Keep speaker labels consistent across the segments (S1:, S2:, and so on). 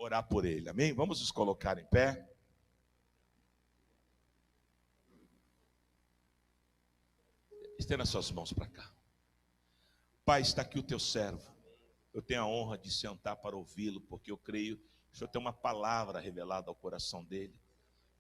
S1: orar por ele, amém? Vamos nos colocar em pé. Estenda as suas mãos para cá. Pai, está aqui o teu servo. Eu tenho a honra de sentar para ouvi-lo, porque eu creio que o Senhor tem uma palavra revelada ao coração dele.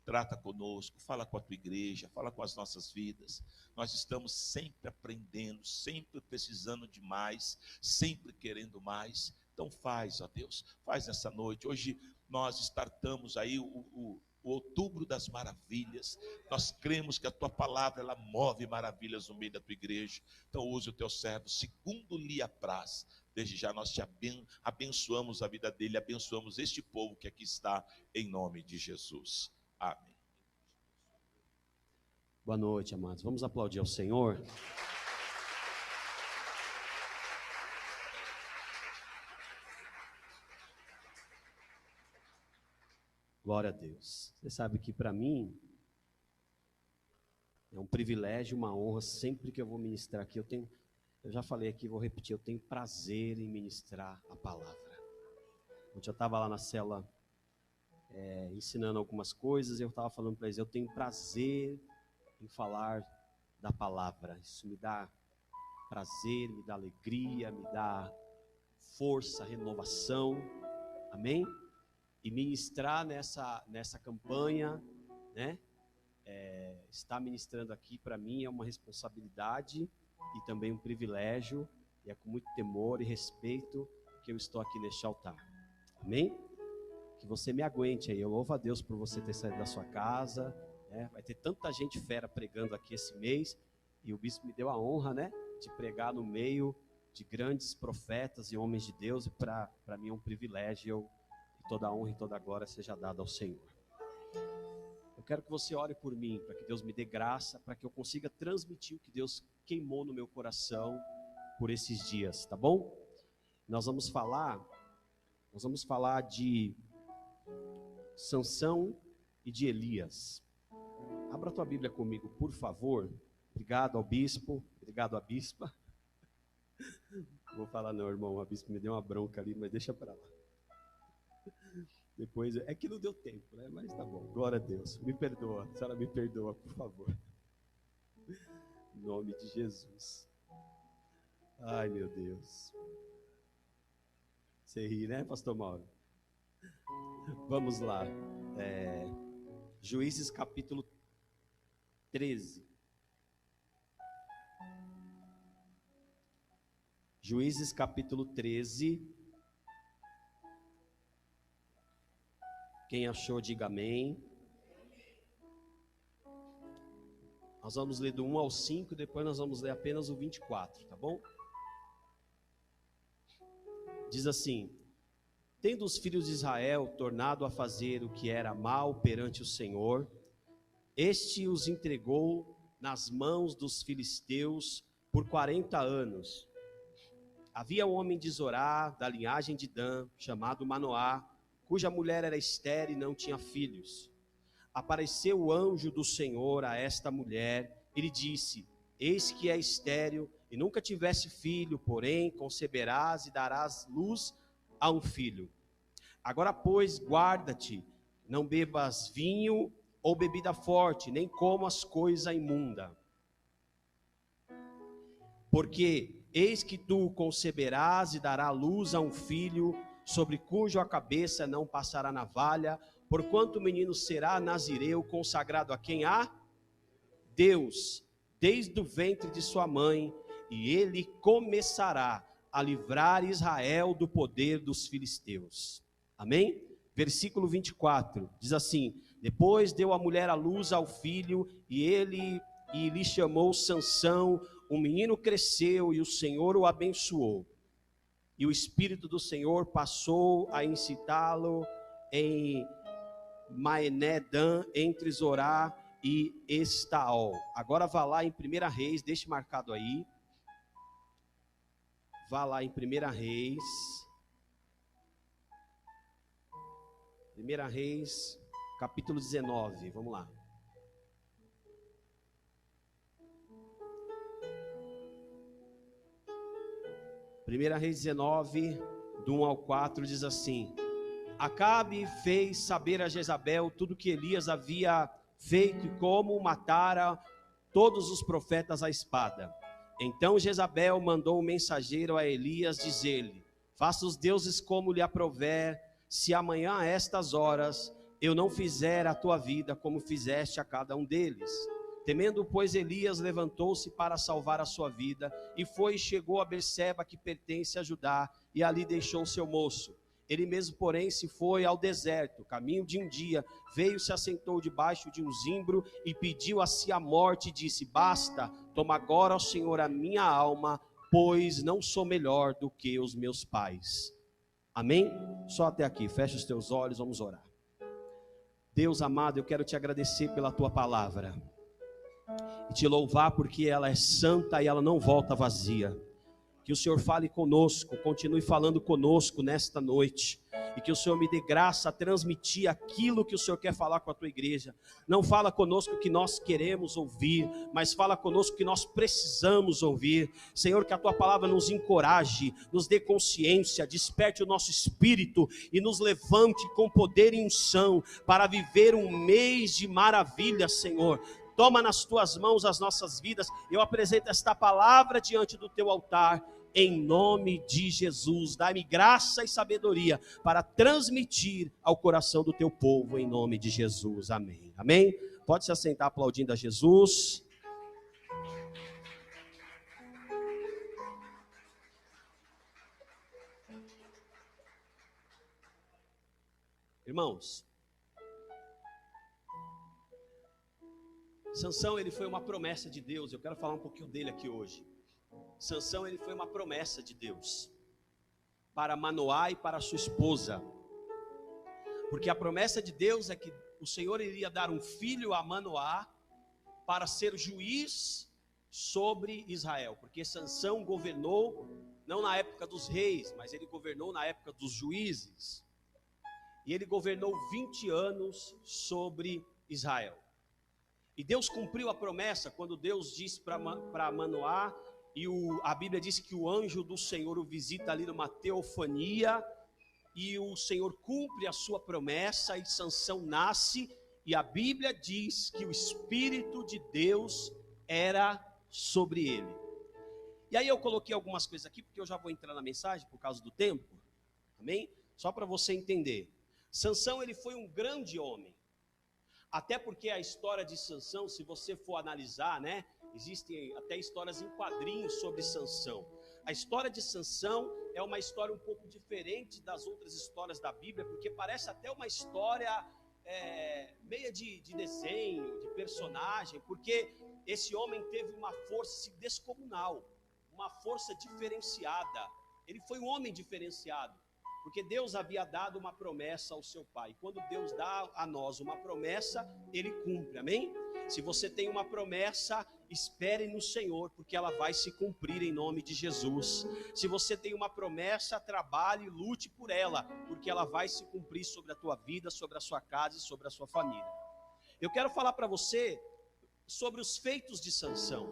S1: Trata conosco, fala com a tua igreja, fala com as nossas vidas. Nós estamos sempre aprendendo, sempre precisando de mais, sempre querendo mais. Então faz, ó Deus, faz nessa noite. Hoje nós startamos aí o outubro das maravilhas. Nós cremos que a tua palavra, ela move maravilhas no meio da tua igreja. Então use o teu servo, segundo lhe apraz. Desde já nós te abençoamos a vida dele, abençoamos este povo que aqui está, em nome de Jesus. Amém.
S2: Boa noite, amados. Vamos aplaudir ao Senhor. Glória a Deus. Você sabe que para mim é um privilégio, uma honra, sempre que eu vou ministrar aqui, eu já falei aqui, vou repetir, eu tenho prazer em ministrar a palavra. Ontem eu estava lá na cela ensinando algumas coisas, eu estava falando para eles, eu tenho prazer em falar da palavra. Isso me dá prazer, me dá alegria, me dá força, renovação, amém? E ministrar nessa campanha, né? Estar ministrando aqui para mim é uma responsabilidade e também um privilégio, e é com muito temor e respeito que eu estou aqui neste altar, amém? Que você me aguente aí, eu louvo a Deus por você ter saído da sua casa, né? Vai ter tanta gente fera pregando aqui esse mês, e o bispo me deu a honra, né, de pregar no meio de grandes profetas e homens de Deus, e para mim é um privilégio, e toda a honra e toda a glória seja dada ao Senhor. Eu quero que você ore por mim, para que Deus me dê graça, para que eu consiga transmitir o que Deus queimou no meu coração por esses dias, tá bom? Nós vamos falar de Sansão e de Elias. Abra a tua Bíblia comigo, por favor. Obrigado ao bispo, obrigado à bispa. Não vou falar não, irmão, a bispa me deu uma bronca ali, mas deixa para lá. Depois, é que não deu tempo, né? Mas tá bom, glória a Deus. Me perdoa, a senhora me perdoa, por favor. Em nome de Jesus. Ai, meu Deus. Você ri, né, pastor Mauro? Vamos lá. Juízes capítulo 13. Juízes capítulo 13. Quem achou, diga amém. Nós vamos ler do 1 ao 5, depois nós vamos ler apenas o 24, tá bom? Diz assim: tendo os filhos de Israel tornado a fazer o que era mal perante o Senhor, este os entregou nas mãos dos filisteus por 40 anos. Havia um homem de Zorá, da linhagem de Dan, chamado Manoá, cuja mulher era estéril e não tinha filhos. Apareceu o anjo do Senhor a esta mulher e lhe disse: eis que é estéril e nunca tivesse filho, porém conceberás e darás luz a um filho. Agora, pois, guarda-te, não bebas vinho ou bebida forte, nem comas coisa imunda. Porque eis que tu conceberás e darás luz a um filho, sobre cuja cabeça não passará navalha, porquanto o menino será nazireu, consagrado a quem? A Deus, desde o ventre de sua mãe, e ele começará a livrar Israel do poder dos filisteus. Amém? Versículo 24, diz assim: depois deu a mulher à luz ao filho, e lhe chamou Sansão. O menino cresceu e o Senhor o abençoou. E o Espírito do Senhor passou a incitá-lo em Maenedã, entre Zorá e Estaol. Agora vá lá em 1 Reis, deixe marcado aí. Vá lá em 1 Reis. 1 Reis, capítulo 19, vamos lá. Primeira Reis 19, do 1 ao 4, diz assim: Acabe fez saber a Jezabel tudo que Elias havia feito e como matara todos os profetas à espada. Então Jezabel mandou um mensageiro a Elias dizer-lhe: faça os deuses como lhe aprouver, se amanhã a estas horas eu não fizer a tua vida como fizeste a cada um deles. Temendo, pois, Elias levantou-se para salvar a sua vida, e foi e chegou a Berseba, que pertence a Judá, e ali deixou seu moço. Ele mesmo, porém, se foi ao deserto, caminho de um dia, veio, se assentou debaixo de um zimbro, e pediu a si a morte, e disse: basta, toma agora, ó Senhor, a minha alma, pois não sou melhor do que os meus pais. Amém? Só até aqui, fecha os teus olhos, vamos orar. Deus amado, eu quero te agradecer pela tua palavra, e te louvar porque ela é santa e ela não volta vazia. Que o Senhor fale conosco, continue falando conosco nesta noite, e que o Senhor me dê graça a transmitir aquilo que o Senhor quer falar com a tua igreja. Não fala conosco o que nós queremos ouvir, mas fala conosco o que nós precisamos ouvir. Senhor, que a tua palavra nos encoraje, nos dê consciência, desperte o nosso espírito e nos levante com poder e unção para viver um mês de maravilha, Senhor. Toma nas tuas mãos as nossas vidas. Eu apresento esta palavra diante do teu altar, em nome de Jesus. Dá-me graça e sabedoria para transmitir ao coração do teu povo, em nome de Jesus. Amém. Amém? Pode se assentar aplaudindo a Jesus. Irmãos, Sansão, ele foi uma promessa de Deus. Eu quero falar um pouquinho dele aqui hoje. Sansão, ele foi uma promessa de Deus para Manoá e para sua esposa. Porque a promessa de Deus é que o Senhor iria dar um filho a Manoá para ser juiz sobre Israel. Porque Sansão governou não na época dos reis, mas ele governou na época dos juízes. E ele governou 20 anos sobre Israel. E Deus cumpriu a promessa quando Deus disse para Manoá, e a Bíblia diz que o anjo do Senhor o visita ali numa teofania, e o Senhor cumpre a sua promessa, e Sansão nasce, e a Bíblia diz que o Espírito de Deus era sobre ele. E aí eu coloquei algumas coisas aqui, porque eu já vou entrar na mensagem por causa do tempo, amém? Só para você entender. Sansão, ele foi um grande homem. Até porque a história de Sansão, se você for analisar, né, existem até histórias em quadrinhos sobre Sansão. A história de Sansão é uma história um pouco diferente das outras histórias da Bíblia, porque parece até uma história meia de desenho, de personagem, porque esse homem teve uma força descomunal, uma força diferenciada. Ele foi um homem diferenciado. Porque Deus havia dado uma promessa ao seu pai. Quando Deus dá a nós uma promessa, Ele cumpre, amém? Se você tem uma promessa, espere no Senhor, porque ela vai se cumprir em nome de Jesus. Se você tem uma promessa, trabalhe e lute por ela, porque ela vai se cumprir sobre a tua vida, sobre a sua casa e sobre a sua família. Eu quero falar para você sobre os feitos de Sansão,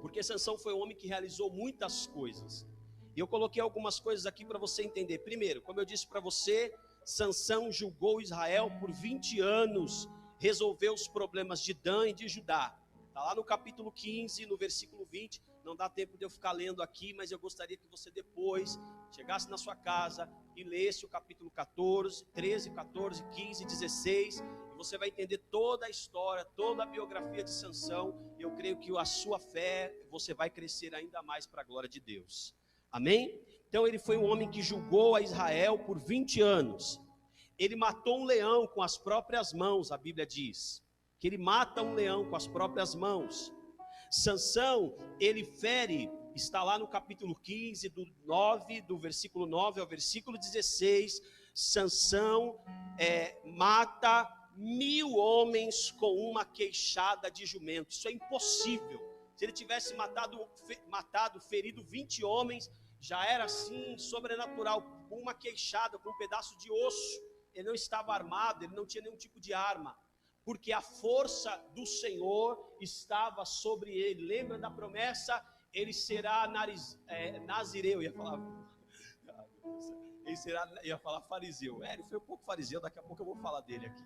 S2: porque Sansão foi um homem que realizou muitas coisas. E eu coloquei algumas coisas aqui para você entender. Primeiro, como eu disse para você, Sansão julgou Israel por 20 anos, resolveu os problemas de Dan e de Judá. Está lá no capítulo 15, no versículo 20. Não dá tempo de eu ficar lendo aqui, mas eu gostaria que você depois chegasse na sua casa e lesse o capítulo 14, 13, 14, 15, 16. E você vai entender toda a história, toda a biografia de Sansão. E eu creio que a sua fé, você vai crescer ainda mais para a glória de Deus. Amém? Então ele foi um homem que julgou a Israel por 20 anos. Ele matou um leão com as próprias mãos, a Bíblia diz. Que ele mata um leão com as próprias mãos. Sansão, ele fere, está lá no capítulo 15, do versículo 9 ao versículo 16. Sansão mata 1000 homens com uma queixada de jumento. Isso é impossível. Se ele tivesse ferido 20 homens, já era assim, sobrenatural, com uma queixada, com um pedaço de osso. Ele não estava armado, ele não tinha nenhum tipo de arma, porque a força do Senhor estava sobre ele. Lembra da promessa? Ele será nazireu, ia falar fariseu. Ele foi um pouco fariseu, daqui a pouco eu vou falar dele aqui.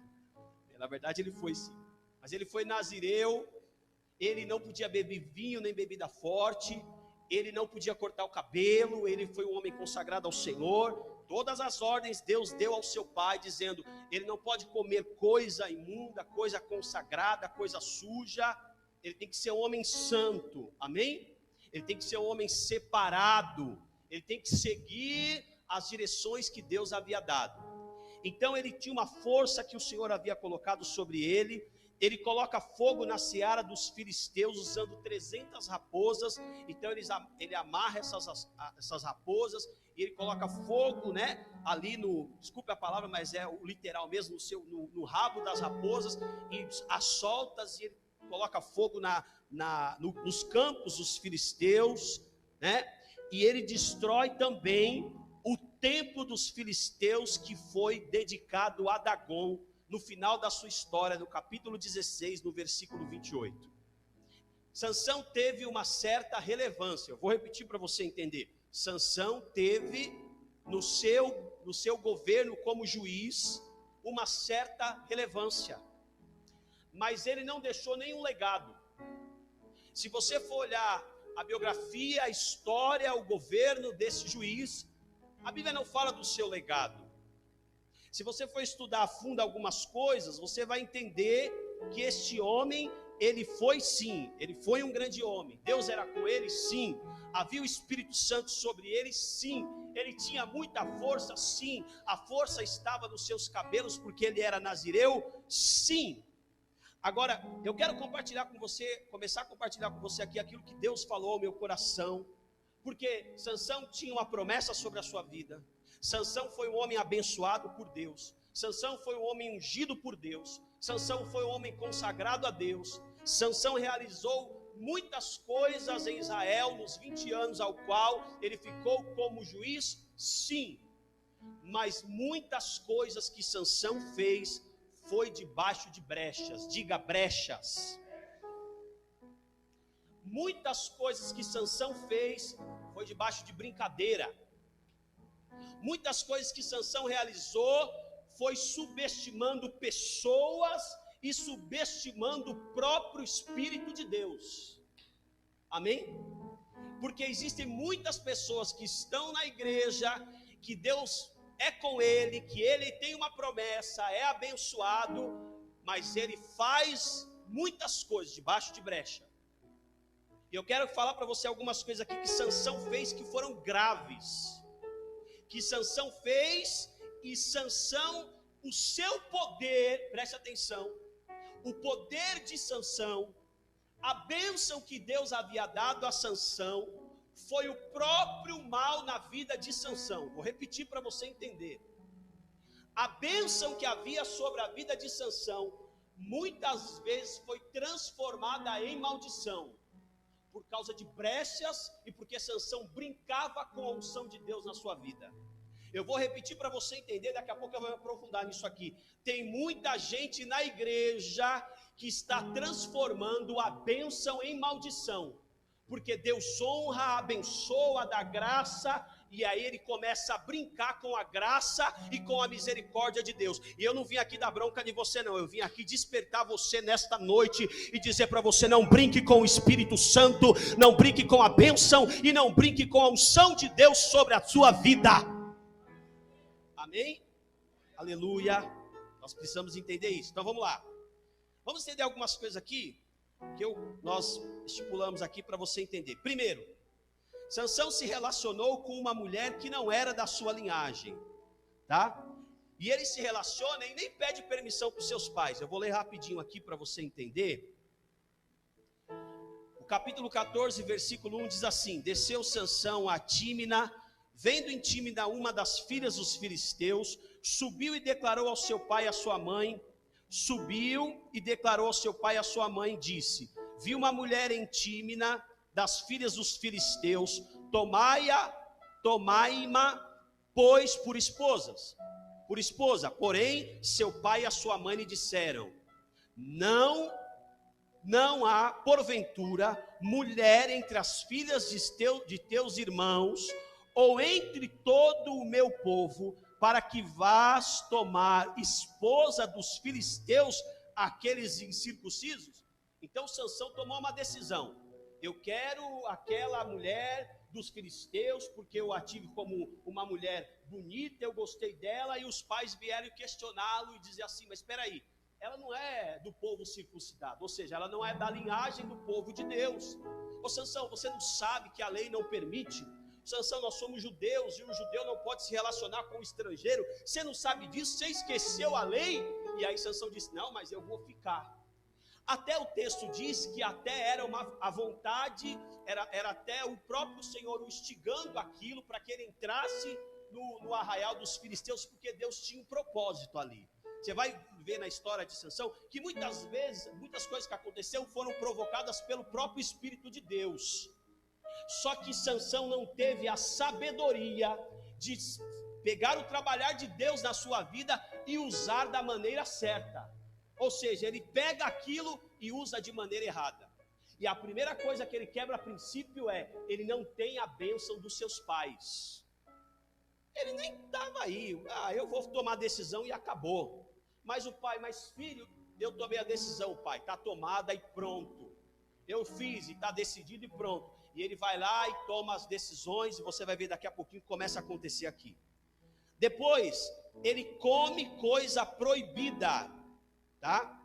S2: Na verdade ele foi sim. Mas ele foi nazireu, ele não podia beber vinho nem bebida forte, ele não podia cortar o cabelo, ele foi um homem consagrado ao Senhor. Todas as ordens Deus deu ao seu pai, dizendo, ele não pode comer coisa imunda, coisa consagrada, coisa suja. Ele tem que ser um homem santo, amém? Ele tem que ser um homem separado, ele tem que seguir as direções que Deus havia dado. Então ele tinha uma força que o Senhor havia colocado sobre ele. Ele coloca fogo na seara dos filisteus usando 300 raposas. Então ele amarra essas raposas e ele coloca fogo, né, ali desculpe a palavra, mas é o literal mesmo, no rabo das raposas, e as soltas, e ele coloca fogo nos campos dos filisteus, né? E ele destrói também o templo dos filisteus que foi dedicado a Dagon, no final da sua história, no capítulo 16, no versículo 28. Sansão teve uma certa relevância. Eu vou repetir para você entender. Sansão teve no seu governo como juiz uma certa relevância, mas ele não deixou nenhum legado. Se você for olhar a biografia, a história, o governo desse juiz, a Bíblia não fala do seu legado. Se você for estudar a fundo algumas coisas, você vai entender que este homem, ele foi sim, ele foi um grande homem. Deus era com ele, sim. Havia o Espírito Santo sobre ele, sim. Ele tinha muita força, sim. A força estava nos seus cabelos, porque ele era nazireu, sim. Agora, eu quero começar a compartilhar com você aqui aquilo que Deus falou ao meu coração. Porque Sansão tinha uma promessa sobre a sua vida. Sansão foi um homem abençoado por Deus. Sansão foi um homem ungido por Deus. Sansão foi um homem consagrado a Deus. Sansão realizou muitas coisas em Israel nos 20 anos ao qual ele ficou como juiz, sim. Mas muitas coisas que Sansão fez foi debaixo de brechas. Diga brechas. Muitas coisas que Sansão fez foi debaixo de brincadeira. Muitas coisas que Sansão realizou foi subestimando pessoas e subestimando o próprio Espírito de Deus. Amém? Porque existem muitas pessoas que estão na igreja, que Deus é com ele, que ele tem uma promessa, é abençoado, mas ele faz muitas coisas debaixo de brecha. E eu quero falar para você algumas coisas aqui que Sansão fez que foram graves. Que Sansão fez, e Sansão, o seu poder, preste atenção, o poder de Sansão, a bênção que Deus havia dado a Sansão, foi o próprio mal na vida de Sansão. Vou repetir para você entender. A bênção que havia sobre a vida de Sansão, muitas vezes foi transformada em maldição, por causa de brechas e porque Sansão brincava com a unção de Deus na sua vida. Eu vou repetir para você entender, daqui a pouco eu vou me aprofundar nisso aqui. Tem muita gente na igreja que está transformando a bênção em maldição, porque Deus honra, abençoa, dá graça, e aí ele começa a brincar com a graça e com a misericórdia de Deus. E eu não vim aqui dar bronca de você não, eu vim aqui despertar você nesta noite e dizer para você: não brinque com o Espírito Santo, não brinque com a bênção e não brinque com a unção de Deus sobre a sua vida. Amém? Aleluia. Nós precisamos entender isso. Então vamos lá. Vamos entender algumas coisas aqui que nós estipulamos aqui para você entender. Primeiro, Sansão se relacionou com uma mulher que não era da sua linhagem, tá? E ele se relaciona e nem pede permissão para os seus pais. Eu vou ler rapidinho aqui para você entender. O capítulo 14, versículo 1 diz assim: desceu Sansão a Tímina, vendo em Tímina uma das filhas dos filisteus, subiu e declarou ao seu pai e à sua mãe, disse: vi uma mulher em Tímina, das filhas dos filisteus, tomai-ma, pois por esposa. Porém, seu pai e a sua mãe lhe disseram: não há, porventura, mulher entre as filhas de teus irmãos, ou entre todo o meu povo, para que vás tomar esposa dos filisteus, aqueles incircuncisos? Então Sansão tomou uma decisão: eu quero aquela mulher dos filisteus, porque eu a tive como uma mulher bonita, eu gostei dela, e os pais vieram questioná-lo e dizer assim: mas espera aí, ela não é do povo circuncidado, ou seja, ela não é da linhagem do povo de Deus. Ô Sansão, você não sabe que a lei não permite? Sansão, nós somos judeus, e o judeu não pode se relacionar com o estrangeiro. Você não sabe disso? Você esqueceu a lei? E aí Sansão disse: não, mas eu vou ficar. Até o texto diz que até era a vontade, era até o próprio Senhor o instigando aquilo para que ele entrasse no arraial dos filisteus, porque Deus tinha um propósito ali. Você vai ver na história de Sansão que muitas vezes, muitas coisas que aconteceram foram provocadas pelo próprio Espírito de Deus. Só que Sansão não teve a sabedoria de pegar o trabalhar de Deus na sua vida e usar da maneira certa. Ou seja, ele pega aquilo e usa de maneira errada. E a primeira coisa que ele quebra a princípio é: ele não tem a bênção dos seus pais. Ele nem estava aí, eu vou tomar a decisão e acabou. Mas o pai: mas filho, eu tomei a decisão, pai, está tomada e pronto. Eu fiz e está decidido e pronto. E ele vai lá e toma as decisões, e você vai ver daqui a pouquinho que começa a acontecer aqui. Depois, ele come coisa proibida. Tá?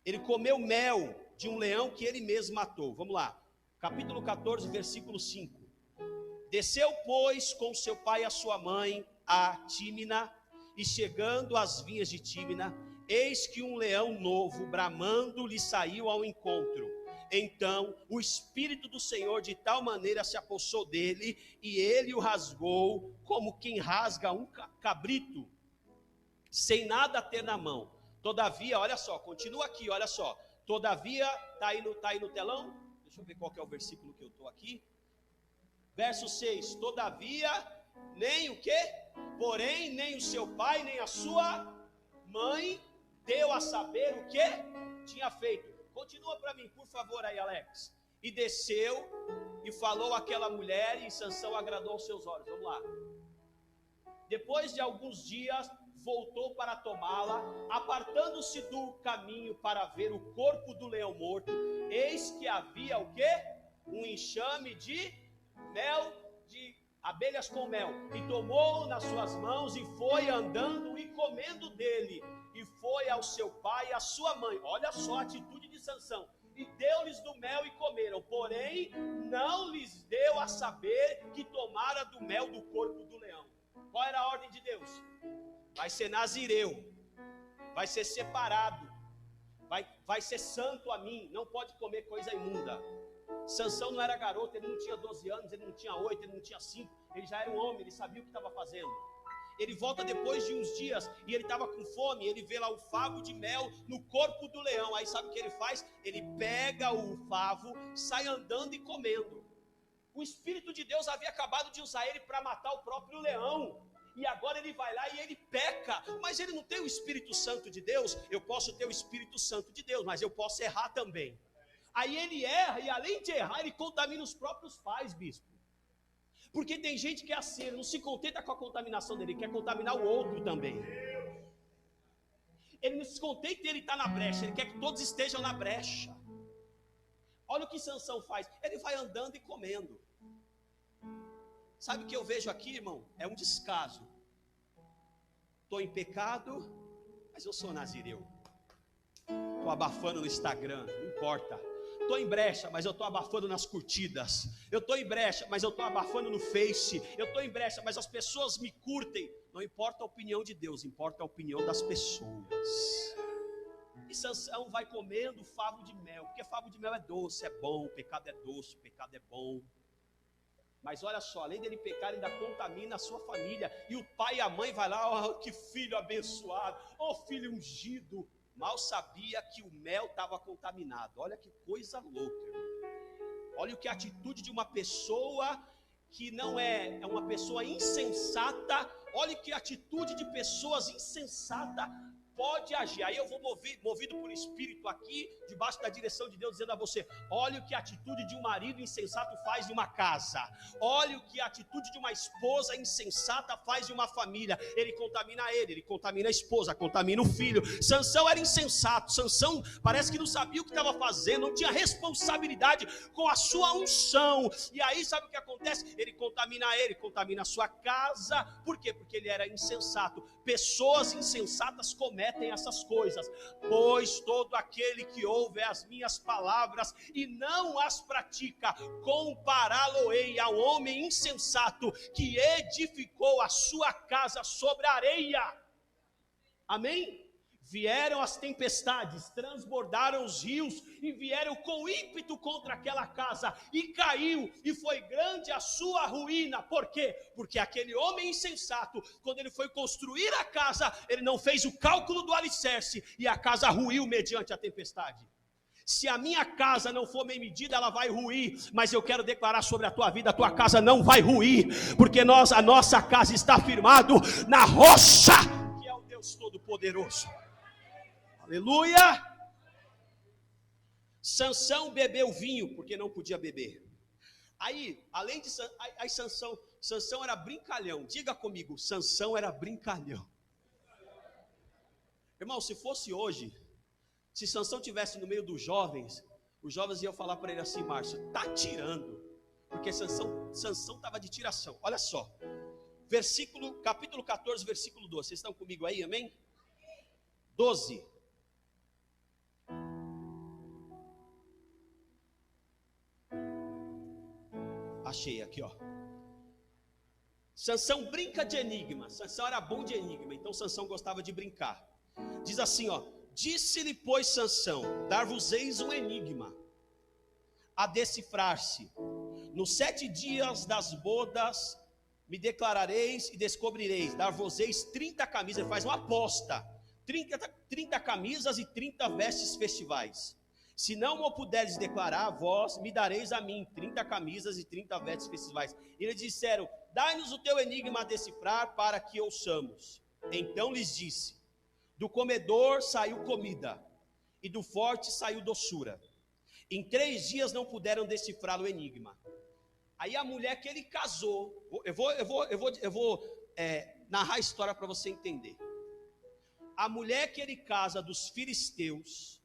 S2: Ele comeu mel de um leão que ele mesmo matou. Vamos lá, capítulo 14, versículo 5. Desceu, pois, com seu pai e a sua mãe a Tímina, e chegando às vinhas de Tímina, eis que um leão novo, bramando, lhe saiu ao encontro. Então o Espírito do Senhor de tal maneira se apossou dele, e ele o rasgou como quem rasga um cabrito, sem nada ter na mão. Todavia, olha só, continua aqui, olha só. Todavia, tá aí no telão? Deixa eu ver qual que é o versículo que eu estou aqui. Verso 6. Todavia, nem o quê? Porém, nem o seu pai, nem a sua mãe deu a saber o que tinha feito. Continua para mim, por favor, aí, Alex. E desceu e falou àquela mulher, e Sansão agradou aos seus olhos. Vamos lá. Depois de alguns dias, voltou para tomá-la, apartando-se do caminho para ver o corpo do leão morto. Eis que havia o quê? Um enxame de mel, de abelhas com mel, e tomou nas suas mãos e foi andando e comendo dele, e foi ao seu pai e à sua mãe. Olha só a atitude de Sansão. E deu-lhes do mel e comeram, porém não lhes deu a saber que tomara do mel do corpo do leão. Qual era a ordem de Deus? Vai ser nazireu, vai ser separado, vai ser santo a mim, não pode comer coisa imunda. Sansão não era garoto, ele não tinha 12 anos, ele não tinha 8, ele não tinha 5, ele já era um homem, ele sabia o que estava fazendo. Ele volta depois de uns dias e ele estava com fome, ele vê lá o favo de mel no corpo do leão. Aí sabe o que ele faz? Ele pega o favo, sai andando e comendo. O Espírito de Deus havia acabado de usar ele para matar o próprio leão. E agora ele vai lá e ele peca. Mas ele não tem o Espírito Santo de Deus. Eu posso ter o Espírito Santo de Deus, mas eu posso errar também. Aí ele erra e além de errar, ele contamina os próprios pais, bispo. Porque tem gente que é assim, ele não se contenta com a contaminação dele, ele quer contaminar o outro também. Ele não se contenta de ele estar na brecha, ele quer que todos estejam na brecha. Olha o que Sansão faz, ele vai andando e comendo. Sabe o que eu vejo aqui, irmão? É um descaso. Estou em pecado, mas eu sou nazireu. Estou abafando no Instagram, não importa. Estou em brecha, mas eu estou abafando nas curtidas. Eu estou em brecha, mas eu estou abafando no Face. Eu estou em brecha, mas as pessoas me curtem. Não importa a opinião de Deus, importa a opinião das pessoas. E Sansão vai comendo favo de mel, porque favo de mel é doce, é bom, o pecado é doce, o pecado é bom. Mas olha só, além dele pecar, ele ainda contamina a sua família. E o pai e a mãe vai lá, oh, que filho abençoado, oh filho ungido. Mal sabia que o mel estava contaminado. Olha que coisa louca, irmão. Olha o que a atitude de uma pessoa que não é uma pessoa insensata. Olha que atitude de pessoas insensatas pode agir. Aí eu vou movido por espírito aqui, debaixo da direção de Deus, dizendo a você: olha o que a atitude de um marido insensato faz em uma casa, olha o que a atitude de uma esposa insensata faz em uma família. Ele contamina ele contamina a esposa, contamina o filho. Sansão era insensato. Sansão parece que não sabia o que estava fazendo, não tinha responsabilidade com a sua unção. E aí sabe o que acontece? Ele contamina a sua casa. Por quê? Porque ele era insensato. Pessoas insensatas cometem essas coisas. Pois todo aquele que ouve as minhas palavras e não as pratica, compará-lo-ei ao homem insensato que edificou a sua casa sobre a areia. Amém? Vieram as tempestades, transbordaram os rios e vieram com ímpeto contra aquela casa, e caiu, e foi grande a sua ruína. Por quê? Porque aquele homem insensato, quando ele foi construir a casa, ele não fez o cálculo do alicerce, e a casa ruiu mediante a tempestade. Se a minha casa não for bem medida, ela vai ruir. Mas eu quero declarar sobre a tua vida: a tua casa não vai ruir, porque a nossa casa está firmado na rocha, que é o Deus Todo-Poderoso. Aleluia! Sansão bebeu vinho porque não podia beber. Aí, além de Sansão era brincalhão. Diga comigo, Sansão era brincalhão. Irmão, se fosse hoje, se Sansão tivesse no meio dos jovens, os jovens iam falar para ele assim: Márcio, tá tirando, porque Sansão estava de tiração. Olha só, capítulo 14, versículo 12. Vocês estão comigo aí, amém? 12. Achei aqui, ó. Sansão brinca de enigma. Sansão era bom de enigma, então Sansão gostava de brincar. Diz assim, ó: disse-lhe, pois, Sansão: dar-vos-eis um enigma a decifrar-se. Nos 7 dias das bodas me declarareis e descobrireis. Dar-vos-eis 30 camisas. Ele faz uma aposta: 30 camisas e 30 vestes festivais. Se não o puderes declarar, vós me dareis a mim 30 camisas e 30 vestes festivais. E eles disseram: dai-nos o teu enigma a decifrar, para que ouçamos. Então lhes disse: do comedor saiu comida, e do forte saiu doçura. Em 3 dias não puderam decifrar o enigma. Aí a mulher que ele casou, eu vou narrar a história para você entender. A mulher que ele casa dos filisteus,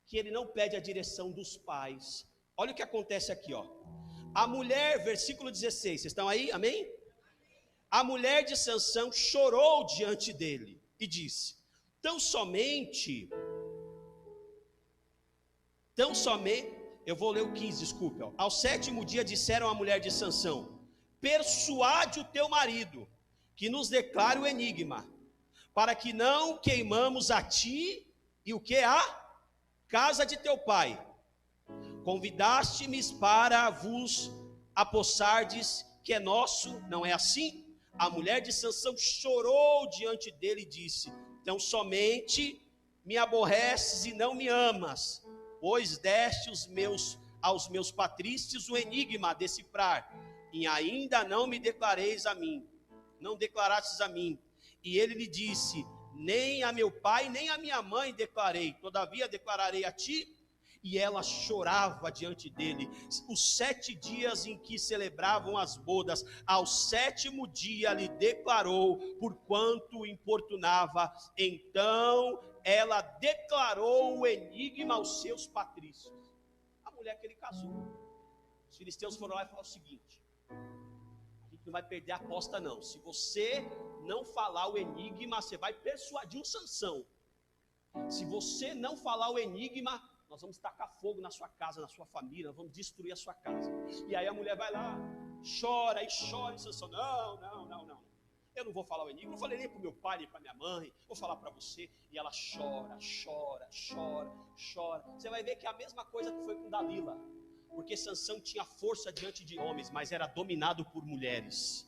S2: que ele não pede a direção dos pais. Olha o que acontece aqui, ó. A mulher, versículo 16, vocês estão aí? Amém? A mulher de Sansão chorou diante dele e disse: tão somente, eu vou ler o 15, desculpe, ó. Ao 7º dia disseram à mulher de Sansão: persuade o teu marido que nos declare o enigma, para que não queimamos a ti e o que? A casa de teu pai. Convidaste-me para vos apossardes, que é nosso, não é assim? A mulher de Sansão chorou diante dele e disse: então somente me aborreces e não me amas, pois deste aos meus patrícios o enigma a decifrar, e ainda não me declarastes a mim. E ele lhe disse: nem a meu pai, nem a minha mãe declarei, todavia declararei a ti. E ela chorava diante dele. Os 7 dias em que celebravam as bodas, ao 7º dia lhe declarou, porquanto importunava. Então ela declarou o enigma aos seus patrícios. A mulher que ele casou. Os filisteus foram lá e falaram o seguinte: a gente não vai perder a aposta não. Se você não falar o enigma, você vai persuadir o Sansão. Se você não falar o enigma, nós vamos tacar fogo na sua casa, na sua família, nós vamos destruir a sua casa. E aí a mulher vai lá, chora, e Sansão: não, eu não vou falar o enigma, não falei nem para o meu pai, nem para minha mãe, vou falar para você. E ela chora. Você vai ver que é a mesma coisa que foi com Dalila, porque Sansão tinha força diante de homens, mas era dominado por mulheres.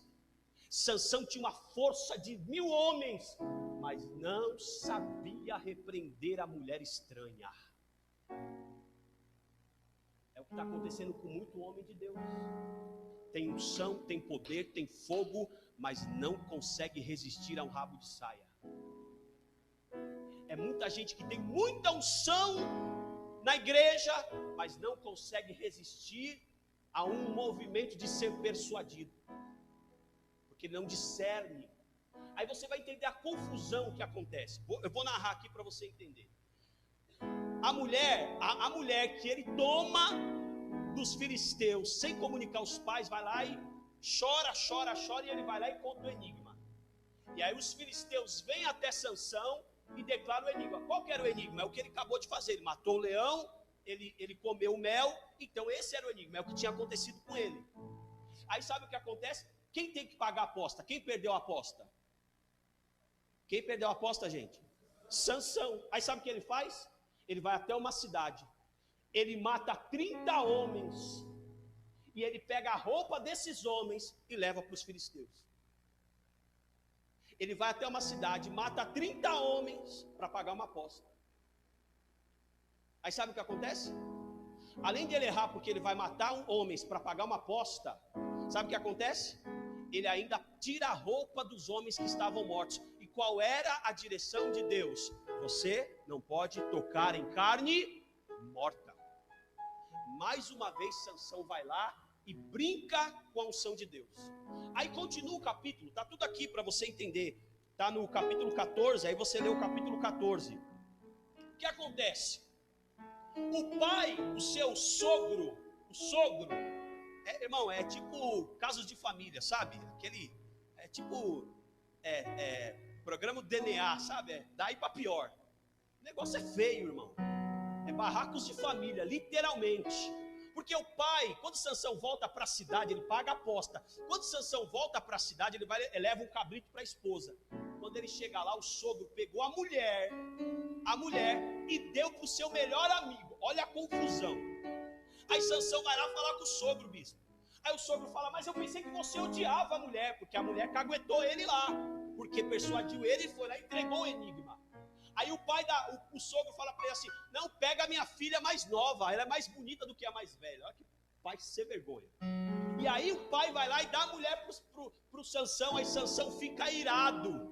S2: Sansão tinha uma força de 1000 homens, mas não sabia repreender a mulher estranha. É o que está acontecendo com muito homem de Deus. Tem unção, tem poder, tem fogo, mas não consegue resistir a um rabo de saia. é muita gente que tem muita unção na igreja, mas não consegue resistir a um movimento de ser persuadido, porque não discerne. Aí você vai entender a confusão que acontece. Eu vou narrar aqui para você entender. A mulher que ele toma dos filisteus sem comunicar aos pais, vai lá e chora, e ele vai lá e conta o enigma. E aí os filisteus vêm até Sansão e declaram o enigma. Qual que era o enigma? É o que ele acabou de fazer. Ele matou um leão, ele comeu o mel. Então esse era o enigma, é o que tinha acontecido com ele. Aí sabe o que acontece? Quem tem que pagar a aposta? Quem perdeu a aposta? Quem perdeu a aposta, gente? Sansão. Aí sabe o que ele faz? Ele vai até uma cidade, ele mata 30 homens, e ele pega a roupa desses homens e leva para os filisteus. Ele vai até uma cidade, mata 30 homens para pagar uma aposta. Aí sabe o que acontece? Além de ele errar porque ele vai matar homens para pagar uma aposta, sabe o que acontece? Ele ainda tira a roupa dos homens que estavam mortos. E qual era a direção de Deus? Você não pode tocar em carne morta. Mais uma vez Sansão vai lá e brinca com a unção de Deus. Aí continua o capítulo, está tudo aqui para você entender. Está no capítulo 14, aí você lê o capítulo 14. O que acontece? O pai, o seu sogro, irmão, é tipo casos de família, sabe? É tipo programa do DNA, sabe? Daí para pior. O negócio é feio, irmão. É barracos de família, literalmente. Porque o pai, quando Sansão volta para a cidade, ele paga a aposta. Quando Sansão volta para a cidade, ele leva um cabrito para a esposa. Quando ele chega lá, o sogro pegou a mulher e deu para o seu melhor amigo. Olha a confusão. Aí Sansão vai lá falar com o sogro, bispo. Aí o sogro fala, mas eu pensei que você odiava a mulher, porque a mulher caguetou ele lá, porque persuadiu ele e foi lá e entregou o enigma. Aí o sogro fala para ele assim, não, pega a minha filha mais nova, ela é mais bonita do que a mais velha. Olha que pai sem vergonha. E aí o pai vai lá e dá a mulher pro Sansão, aí Sansão fica irado.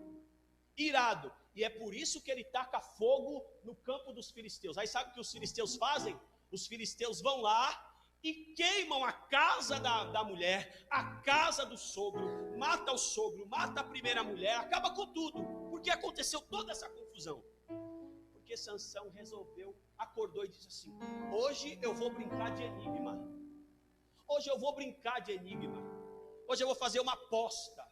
S2: E é por isso que ele taca fogo no campo dos filisteus. Aí sabe o que os filisteus fazem? Os filisteus vão lá e queimam a casa da mulher, a casa do sogro, mata o sogro, mata a primeira mulher, acaba com tudo. Porque aconteceu toda essa confusão. Porque Sansão acordou e disse assim, hoje eu vou brincar de enigma. Hoje eu vou fazer uma aposta.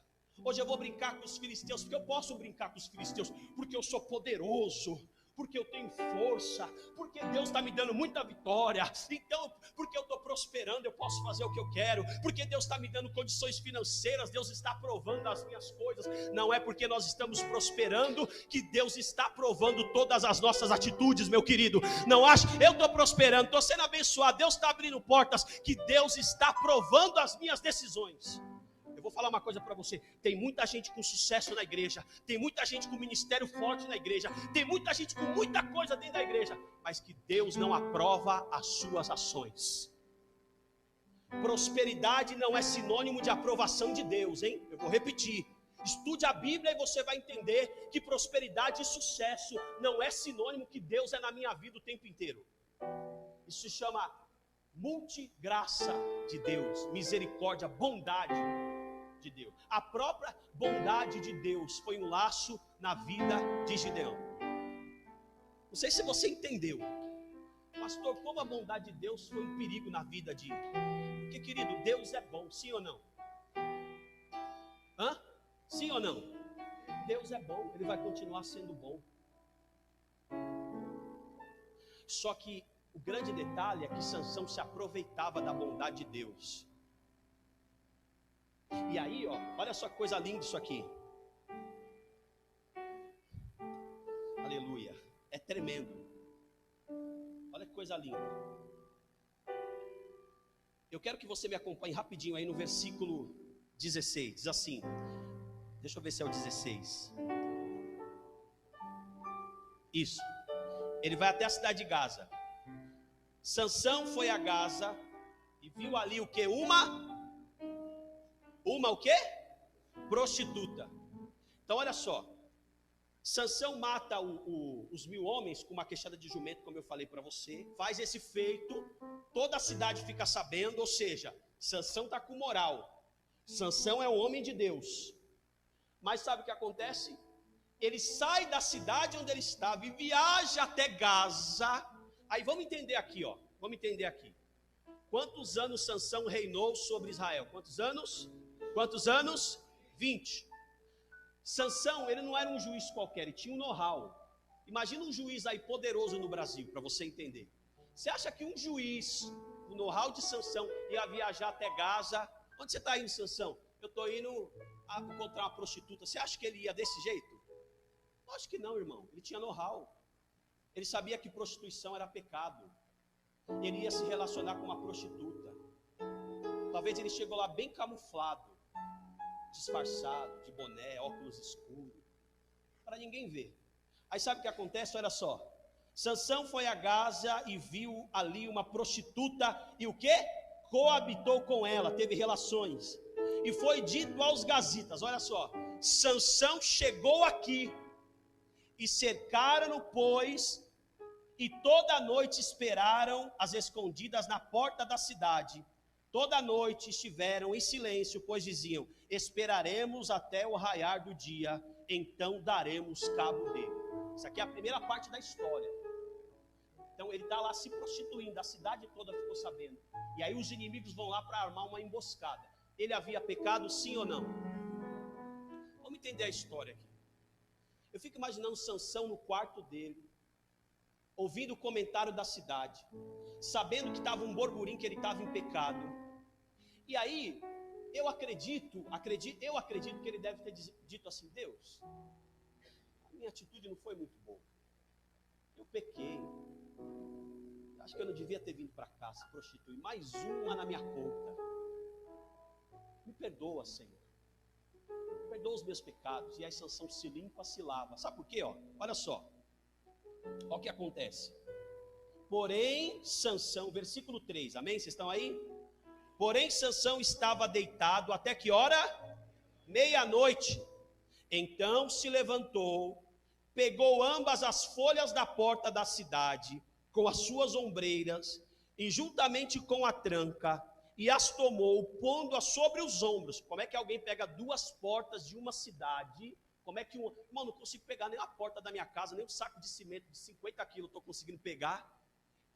S2: Hoje eu vou brincar com os filisteus, porque eu posso brincar com os filisteus, porque eu sou poderoso, porque eu tenho força, porque Deus está me dando muita vitória. Então, porque eu estou prosperando, eu posso fazer o que eu quero, porque Deus está me dando condições financeiras, Deus está aprovando as minhas coisas. Não é porque nós estamos prosperando que Deus está aprovando todas as nossas atitudes, meu querido. Não acha? Eu estou prosperando, estou sendo abençoado, Deus está abrindo portas, que Deus está aprovando as minhas decisões. Eu vou falar uma coisa para você, tem muita gente com sucesso na igreja, tem muita gente com ministério forte na igreja, tem muita gente com muita coisa dentro da igreja, mas que Deus não aprova as suas ações. Prosperidade não é sinônimo de aprovação de Deus, hein? Eu vou repetir, estude a Bíblia e você vai entender que prosperidade e sucesso não é sinônimo que Deus é na minha vida o tempo inteiro. Isso se chama multigraça de Deus, misericórdia, bondade de Deus. A própria bondade de Deus foi um laço na vida de Gideão. Não sei se você entendeu, pastor, como a bondade de Deus foi um perigo na vida de... Porque, querido, Deus é bom, sim ou não? Sim ou não? Deus é bom, Ele vai continuar sendo bom. Só que o grande detalhe é que Sansão se aproveitava da bondade de Deus. E aí, olha só que coisa linda isso aqui. Aleluia. É tremendo. Olha que coisa linda. Eu quero que você me acompanhe rapidinho aí no versículo 16. Diz assim. Deixa eu ver se é o 16. Isso. Ele vai até a cidade de Gaza. Sansão foi a Gaza e viu ali o que? Uma o quê? Prostituta. Então olha só, Sansão mata os 1000 homens com uma queixada de jumento, como eu falei para você, faz esse feito, toda a cidade fica sabendo, ou seja, Sansão está com moral, Sansão é um homem de Deus. Mas sabe o que acontece? Ele sai da cidade onde ele estava e viaja até Gaza. Aí vamos entender aqui, ó, vamos entender aqui. Quantos anos Sansão reinou sobre Israel? Quantos anos? 20. Sansão, ele não era um juiz qualquer, ele tinha um know-how. Imagina um juiz aí poderoso no Brasil, para você entender. Você acha que um juiz, o know-how de Sansão, ia viajar até Gaza? Onde você está indo, Sansão? Eu estou indo encontrar uma prostituta. Você acha que ele ia desse jeito? Acho que não, irmão. Ele tinha know-how. Ele sabia que prostituição era pecado. Ele ia se relacionar com uma prostituta. Talvez ele chegou lá bem camuflado, disfarçado, de boné, óculos escuros, para ninguém ver. Aí sabe o que acontece? Olha só. Sansão foi a Gaza e viu ali uma prostituta e o quê? Coabitou com ela, teve relações. E foi dito aos gazitas, olha só, Sansão chegou aqui e cercaram-no, pois, e toda a noite esperaram às escondidas na porta da cidade. Toda a noite estiveram em silêncio, pois diziam, esperaremos até o raiar do dia, então daremos cabo dele. Isso aqui é a primeira parte da história. Então ele está lá se prostituindo, a cidade toda ficou sabendo. E aí os inimigos vão lá para armar uma emboscada. Ele havia pecado, sim ou não? Vamos entender a história aqui. Eu fico imaginando Sansão no quarto dele, ouvindo o comentário da cidade, sabendo que estava um burburinho, que ele estava em pecado. E aí, eu acredito que ele deve ter dito assim, Deus, a minha atitude não foi muito boa. Eu pequei. Acho que eu não devia ter vindo para cá se prostituir. Mais uma na minha conta. Me perdoa, Senhor. Perdoa os meus pecados. E aí Sansão se limpa, se lava. Sabe por quê? Olha só. Olha o que acontece. Porém, Sansão, versículo 3, amém? Vocês estão aí? Porém, Sansão estava deitado até que hora? Meia-noite. Então se levantou, pegou ambas as folhas da porta da cidade, com as suas ombreiras, e juntamente com a tranca, e as tomou, pondo-as sobre os ombros. Como é que alguém pega 2 portas de uma cidade? Como é que irmão, não consigo pegar nem a porta da minha casa, nem um saco de cimento de 50 quilos estou conseguindo pegar.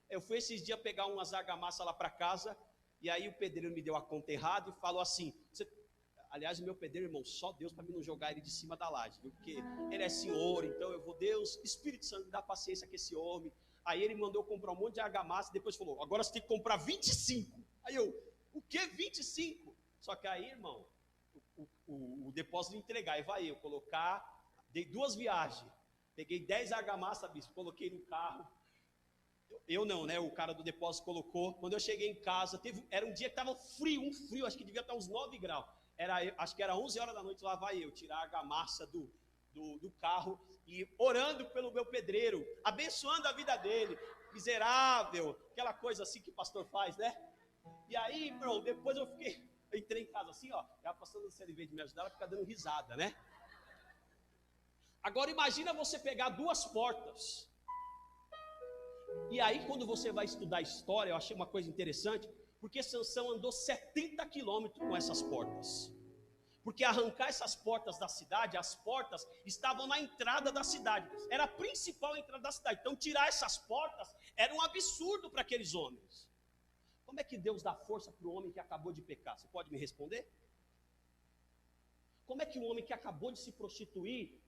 S2: Eu fui esses dias pegar umas argamassas lá para casa, e aí o pedreiro me deu a conta errada e falou assim, aliás, o meu pedreiro, irmão, só Deus para mim não jogar ele de cima da laje, viu? Porque ele é senhor, então eu vou, Deus, Espírito Santo, dá paciência com esse homem. Aí ele mandou comprar um monte de argamassa, depois falou, agora você tem que comprar 25. Aí eu, o que 25? Só que aí, irmão, o depósito de entregar, e vai eu colocar, dei 2 viagens, peguei 10 argamassas, bispo, coloquei no carro, eu não, né, o cara do depósito colocou, quando eu cheguei em casa, era um dia que estava frio, acho que devia estar uns 9 graus, acho que era 11 horas da noite, lá vai eu, tirar a argamassa do carro, e orando pelo meu pedreiro, abençoando a vida dele, miserável, aquela coisa assim que o pastor faz, né? E aí, bro, depois eu entrei em casa assim, ó, e a pastora, se ele veio de me ajudar, ela fica dando risada, né? Agora imagina você pegar 2 portas, e aí quando você vai estudar história, eu achei uma coisa interessante, porque Sansão andou 70 quilômetros com essas portas. Porque arrancar essas portas da cidade, as portas estavam na entrada da cidade, era a principal entrada da cidade. Então tirar essas portas era um absurdo para aqueles homens. Como é que Deus dá força para o homem que acabou de pecar? Você pode me responder? Como é que um homem que acabou de se prostituir,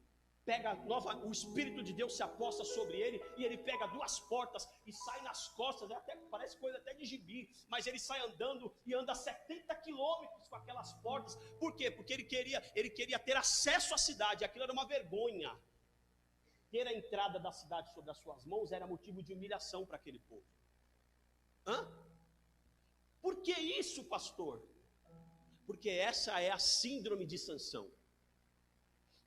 S2: o Espírito de Deus se aposta sobre ele, e ele pega 2 portas e sai nas costas, parece coisa até de gibi, mas ele sai andando e anda 70 quilômetros com aquelas portas. Por quê? Porque ele queria ter acesso à cidade, aquilo era uma vergonha. Ter a entrada da cidade sobre as suas mãos era motivo de humilhação para aquele povo. Por que isso, pastor? Porque essa é a síndrome de Sansão.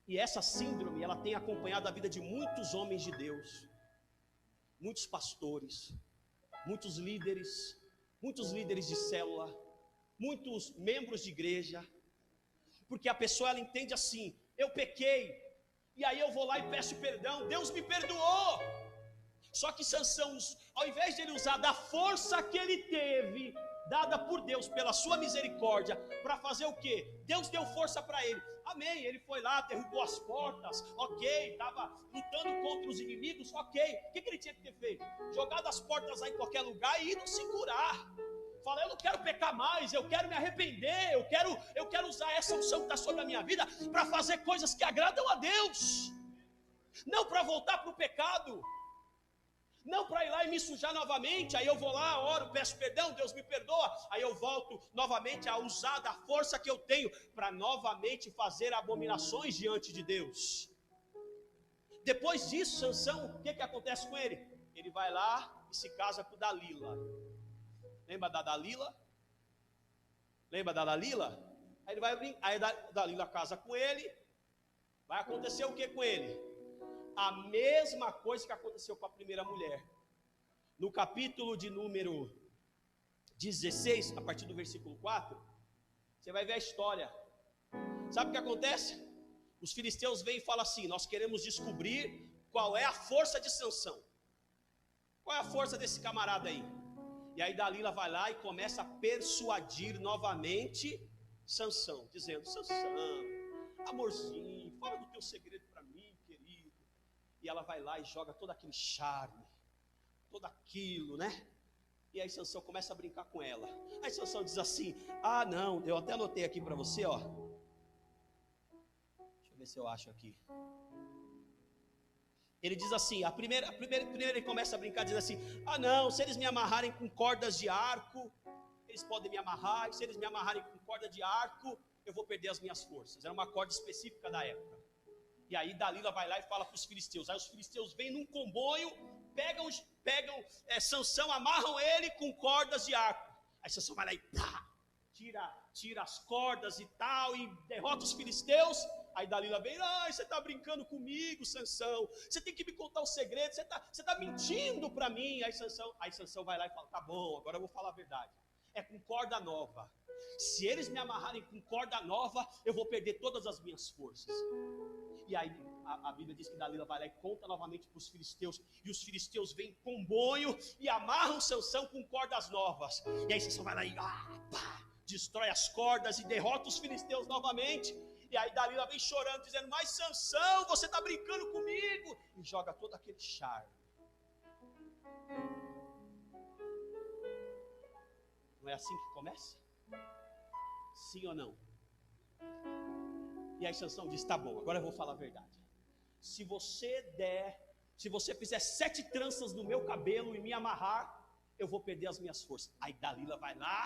S2: E essa síndrome, ela tem acompanhado a vida de muitos homens de Deus, muitos pastores, muitos líderes de célula, muitos membros de igreja, porque a pessoa, ela entende assim, eu pequei, e aí eu vou lá e peço perdão, Deus me perdoou. Só que Sansão, ao invés de ele usar da força que ele teve, dada por Deus pela sua misericórdia, para fazer o quê? Deus deu força para ele, amém, ele foi lá, derrubou as portas, ok, estava lutando contra os inimigos, ok, o que ele tinha que ter feito? Jogado as portas lá em qualquer lugar e ido se curar. Fala, eu não quero pecar mais, eu quero me arrepender, eu quero usar essa unção que está sobre a minha vida para fazer coisas que agradam a Deus, não para voltar para o pecado, não para ir lá e me sujar novamente. Aí eu vou lá, oro, peço perdão, Deus me perdoa, aí eu volto novamente a usar da força que eu tenho para novamente fazer abominações diante de Deus. Depois disso, Sansão, o que acontece com ele? Ele vai lá e se casa com Dalila. Lembra da Dalila? Lembra da Dalila? Aí ele vai brincar, aí Dalila casa com ele. Vai acontecer o que com ele? A mesma coisa que aconteceu com a primeira mulher. No capítulo de número 16, a partir do versículo 4, você vai ver a história. Sabe o que acontece? Os filisteus vêm e falam assim: nós queremos descobrir qual é a força de Sansão. Qual é a força desse camarada aí? E aí Dalila vai lá e começa a persuadir novamente Sansão, dizendo: Sansão, amorzinho, fala do teu segredo para mim, querido. E ela vai lá e joga todo aquele charme, tudo aquilo, né? E aí Sansão começa a brincar com ela. Aí Sansão diz assim: ah não, eu até anotei aqui para você, ó. Deixa eu ver se eu acho aqui. Ele diz assim, primeiro ele começa a brincar, diz assim: ah não, se eles me amarrarem com cordas de arco, eles podem me amarrar, e se eles me amarrarem com corda de arco, eu vou perder as minhas forças. Era uma corda específica da época. E aí Dalila vai lá e fala para os filisteus. Aí os filisteus vêm num comboio, pegam Sansão, amarram ele com cordas de arco. Aí Sansão vai lá e pá, tira as cordas e tal, e derrota os filisteus. Aí Dalila vem: ai, você está brincando comigo, Sansão, você tem que me contar o segredo, você tá mentindo para mim. Aí Sansão vai lá e fala: tá bom, agora eu vou falar a verdade, é com corda nova. Se eles me amarrarem com corda nova, eu vou perder todas as minhas forças. E aí a Bíblia diz que Dalila vai lá e conta novamente para os filisteus, e os filisteus vêm em comboio e amarram Sansão com cordas novas. E aí Sansão vai lá e destrói as cordas e derrota os filisteus novamente. E aí Dalila vem chorando, dizendo: mas Sansão, você está brincando comigo. E joga todo aquele charme. Não é assim que começa? Sim ou não? E aí Sansão diz: tá bom, agora eu vou falar a verdade. Se você fizer 7 tranças no meu cabelo e me amarrar, eu vou perder as minhas forças. Aí Dalila vai lá,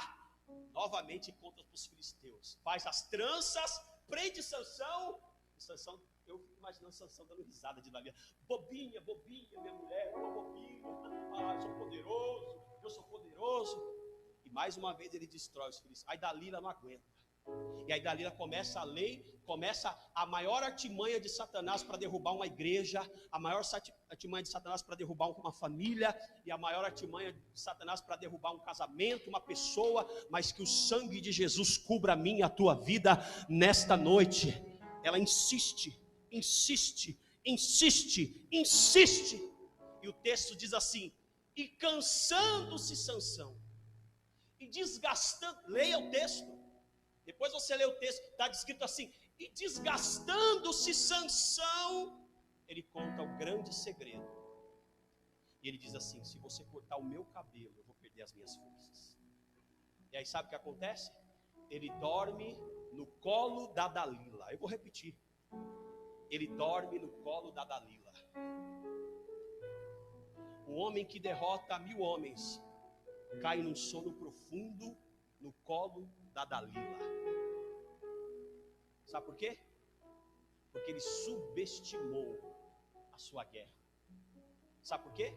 S2: novamente conta para os filisteus, faz as tranças, prende Sansão. E Sansão, eu fico imaginando Sansão dando risada de Dalila: bobinha, minha mulher, uma bobinha, eu sou poderoso. E mais uma vez ele destrói os filisteus. Aí Dalila não aguenta. E aí Dalila começa a maior artimanha de Satanás para derrubar uma igreja, a maior artimanha de Satanás para derrubar uma família, e a maior artimanha de Satanás para derrubar um casamento, uma pessoa. Mas que o sangue de Jesus cubra a minha e a tua vida nesta noite. Ela insiste, e o texto diz assim: e cansando-se Sansão, e desgastando, leia o texto, depois você lê o texto, está escrito assim: e desgastando-se Sansão, ele conta o grande segredo. E ele diz assim: se você cortar o meu cabelo, eu vou perder as minhas forças. E aí sabe o que acontece? Ele dorme no colo da Dalila. Eu vou repetir: ele dorme no colo da Dalila. O homem que derrota 1000 homens cai num sono profundo no colo da Dalila. Sabe por quê? Porque ele subestimou a sua guerra. Sabe por quê?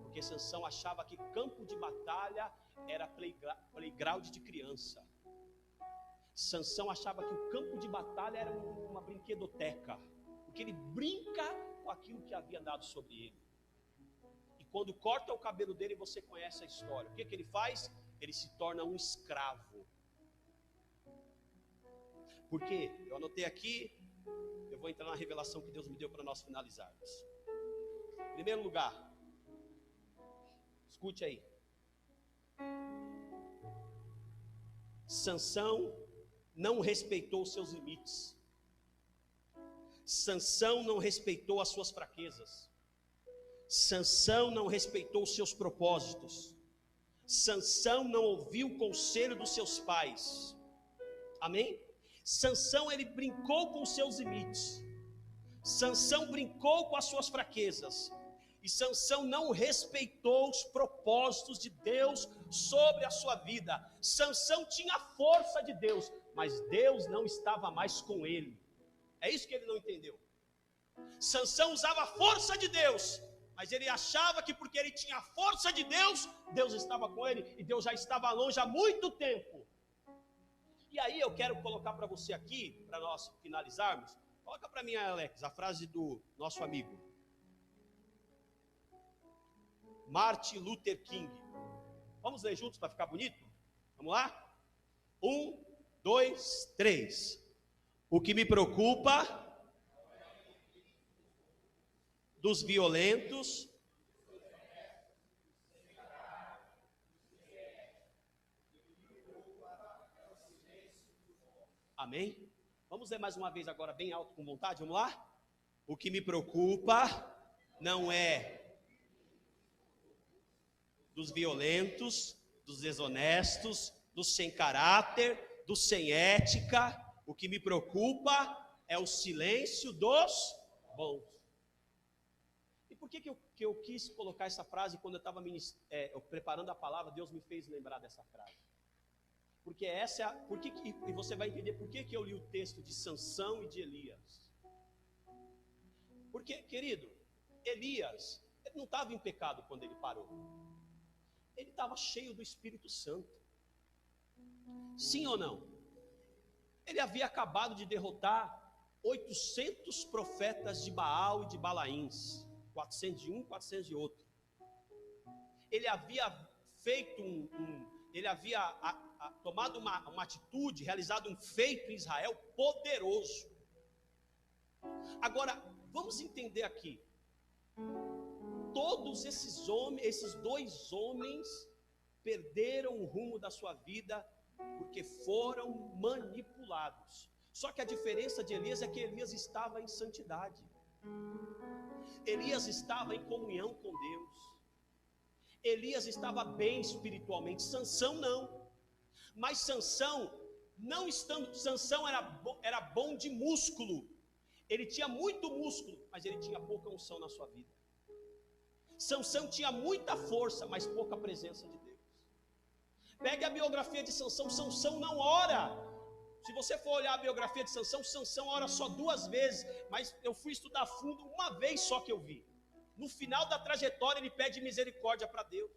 S2: Porque Sansão achava que campo de batalha era playground de criança. Sansão achava que o campo de batalha era uma brinquedoteca, porque ele brinca com aquilo que havia dado sobre ele. E quando corta o cabelo dele, você conhece a história. O que ele faz? Ele se torna um escravo. Por quê? Eu anotei aqui, Eu vou entrar na revelação que Deus me deu para nós finalizarmos. Em primeiro lugar, escute aí. Sansão não respeitou os seus limites. Sansão não respeitou as suas fraquezas. Sansão não respeitou os seus propósitos. Sansão não ouviu o conselho dos seus pais. Amém? Sansão, ele brincou com os seus limites. Sansão brincou com as suas fraquezas. E Sansão não respeitou os propósitos de Deus sobre a sua vida. Sansão tinha a força de Deus, mas Deus não estava mais com ele. É isso que ele não entendeu. Sansão usava a força de Deus, mas ele achava que porque ele tinha a força de Deus, Deus estava com ele, e Deus já estava longe há muito tempo. E aí eu quero colocar para você aqui, para nós finalizarmos, coloca para mim, Alex, a frase do nosso amigo Martin Luther King. Vamos ler juntos para ficar bonito? Vamos lá? 1, 2, 3. O que me preocupa dos violentos, amém? Vamos ler mais uma vez agora, bem alto, com vontade, vamos lá? O que me preocupa não é dos violentos, dos desonestos, dos sem caráter, dos sem ética. O que me preocupa é o silêncio dos bons. E por que eu quis colocar essa frase quando eu estava preparando a palavra? Deus me fez lembrar dessa frase. Porque essa é a, e você vai entender por que eu li o texto de Sansão e de Elias. Porque, querido, Elias, ele não estava em pecado quando ele parou. Ele estava cheio do Espírito Santo. Sim ou não? Ele havia acabado de derrotar 800 profetas de Baal e de Balaíns. 400 de um, 400 de outro. Ele havia feito ele havia tomado uma atitude, realizado um feito em Israel poderoso. Agora, vamos entender aqui. Todos esses homens, esses dois homens, perderam o rumo da sua vida porque foram manipulados. Só que a diferença de Elias é que Elias estava em santidade. Elias estava em comunhão com Deus. Elias estava bem espiritualmente. Sansão não. Mas Sansão, não estando, Sansão era bom de músculo. Ele tinha muito músculo, mas ele tinha pouca unção na sua vida. Sansão tinha muita força, mas pouca presença de Deus. Pegue a biografia de Sansão. Sansão não ora. Se você for olhar a biografia de Sansão, Sansão ora só 2 vezes, mas eu fui estudar a fundo uma vez só que eu vi. No final da trajetória ele pede misericórdia para Deus.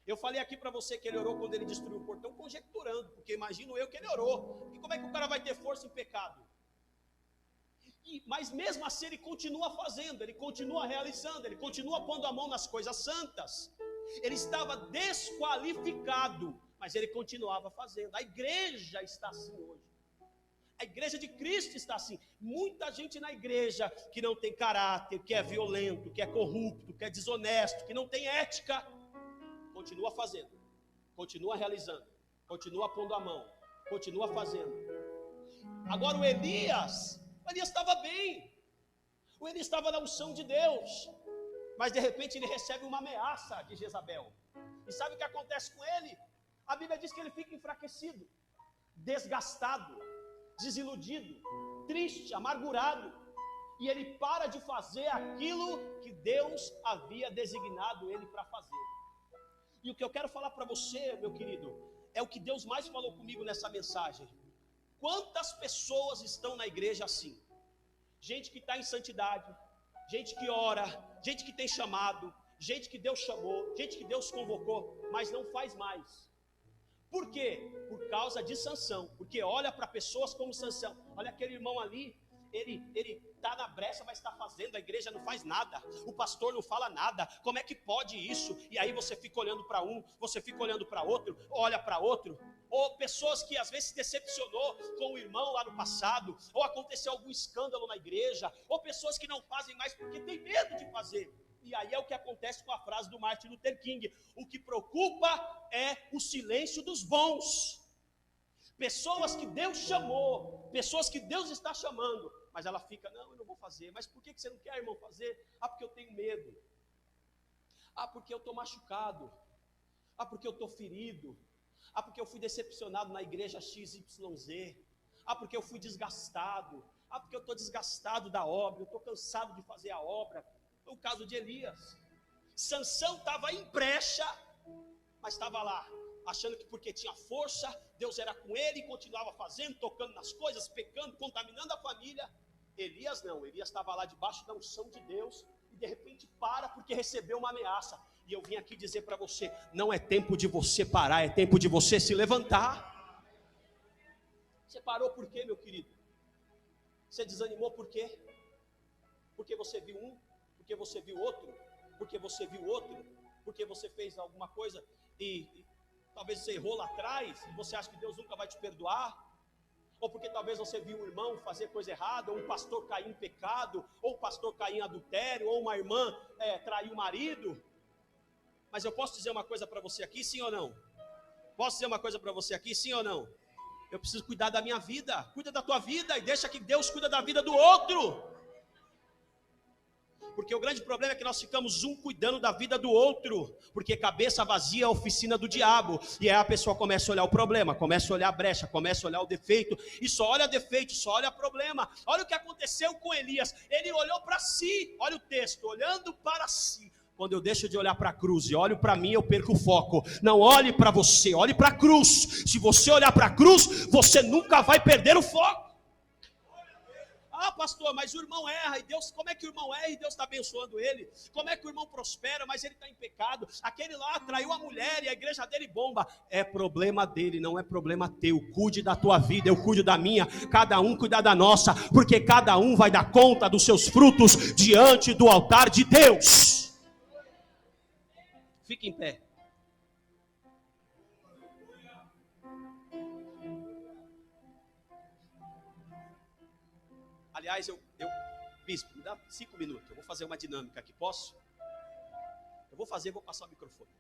S2: Eu falei aqui para você que ele orou quando ele destruiu o portão, conjecturando, porque imagino eu que ele orou. E como é que o cara vai ter força em pecado? Mas mesmo assim ele continua fazendo, ele continua realizando, ele continua pondo a mão nas coisas santas. Ele estava desqualificado, mas ele continuava fazendo. A igreja está assim hoje. A igreja de Cristo está assim. Muita gente na igreja que não tem caráter, que é violento, que é corrupto, que é desonesto, que não tem ética, continua fazendo, continua realizando, continua pondo a mão, continua fazendo. Agora o Elias estava bem, o Elias estava na unção de Deus, mas de repente ele recebe uma ameaça de Jezabel. E sabe o que acontece com ele? A Bíblia diz que ele fica enfraquecido, desgastado, desiludido, triste, amargurado, e ele para de fazer aquilo que Deus havia designado ele para fazer. E o que eu quero falar para você, meu querido, é o que Deus mais falou comigo nessa mensagem. Quantas pessoas estão na igreja assim? Gente que está em santidade, gente que ora, gente que tem chamado, gente que Deus chamou, gente que Deus convocou, mas não faz mais. Por quê? Por causa de Sansão. Porque olha para pessoas como Sansão. Olha aquele irmão ali, ele está na brecha, mas está fazendo, a igreja não faz nada, o pastor não fala nada, como é que pode isso? E aí você fica olhando para um, você fica olhando para outro, olha para outro, ou pessoas que às vezes se decepcionou com o irmão lá no passado, ou aconteceu algum escândalo na igreja, ou pessoas que não fazem mais porque tem medo de fazer. E aí é o que acontece com a frase do Martin Luther King: o que preocupa é o silêncio dos bons. Pessoas que Deus chamou, pessoas que Deus está chamando, mas ela fica, não, eu não vou fazer. Mas por que você não quer, irmão, fazer? Ah, porque eu tenho medo. Ah, porque eu estou machucado. Ah, porque eu estou ferido. Ah, porque eu fui decepcionado na igreja XYZ. Ah, porque eu fui desgastado. Ah, porque eu estou desgastado da obra, eu estou cansado de fazer a obra. Foi o caso de Elias. Sansão estava em brecha, mas estava lá, achando que porque tinha força, Deus era com ele e continuava fazendo, tocando nas coisas, pecando, contaminando a família. Elias não, Elias estava lá debaixo da unção de Deus e de repente para porque recebeu uma ameaça. E eu vim aqui dizer para você, não é tempo de você parar, é tempo de você se levantar. Você parou por quê, meu querido? Você desanimou por quê? Porque você viu um, porque você viu outro, porque você viu outro, porque você fez alguma coisa e talvez você errou lá atrás e você acha que Deus nunca vai te perdoar, ou porque talvez você viu um irmão fazer coisa errada, ou um pastor cair em pecado, ou um pastor cair em adultério, ou uma irmã trair o marido. Mas eu posso dizer uma coisa para você aqui, sim ou não? Posso dizer uma coisa para você aqui, sim ou não? Eu preciso cuidar da minha vida, cuida da tua vida e deixa que Deus cuida da vida do outro. Porque o grande problema é que nós ficamos um cuidando da vida do outro, porque cabeça vazia é a oficina do diabo, e aí a pessoa começa a olhar o problema, começa a olhar a brecha, começa a olhar o defeito, e só olha defeito, só olha problema. Olha o que aconteceu com Elias, ele olhou para si, olha o texto, olhando para si. Quando eu deixo de olhar para a cruz e olho para mim, eu perco o foco. Não olhe para você, olhe para a cruz. Se você olhar para a cruz, você nunca vai perder o foco. Ah, pastor, mas o irmão erra e Deus, como é que o irmão erra e Deus está abençoando ele? Como é que o irmão prospera, mas ele está em pecado? Aquele lá traiu a mulher e a igreja dele bomba. É problema dele, não é problema teu. Cuide da tua vida, eu cuido da minha, cada um cuida da nossa, porque cada um vai dar conta dos seus frutos diante do altar de Deus. Fique em pé. Aliás, bispo, me dá 5 minutos, eu vou fazer uma dinâmica aqui, posso? Eu vou fazer, vou passar o microfone.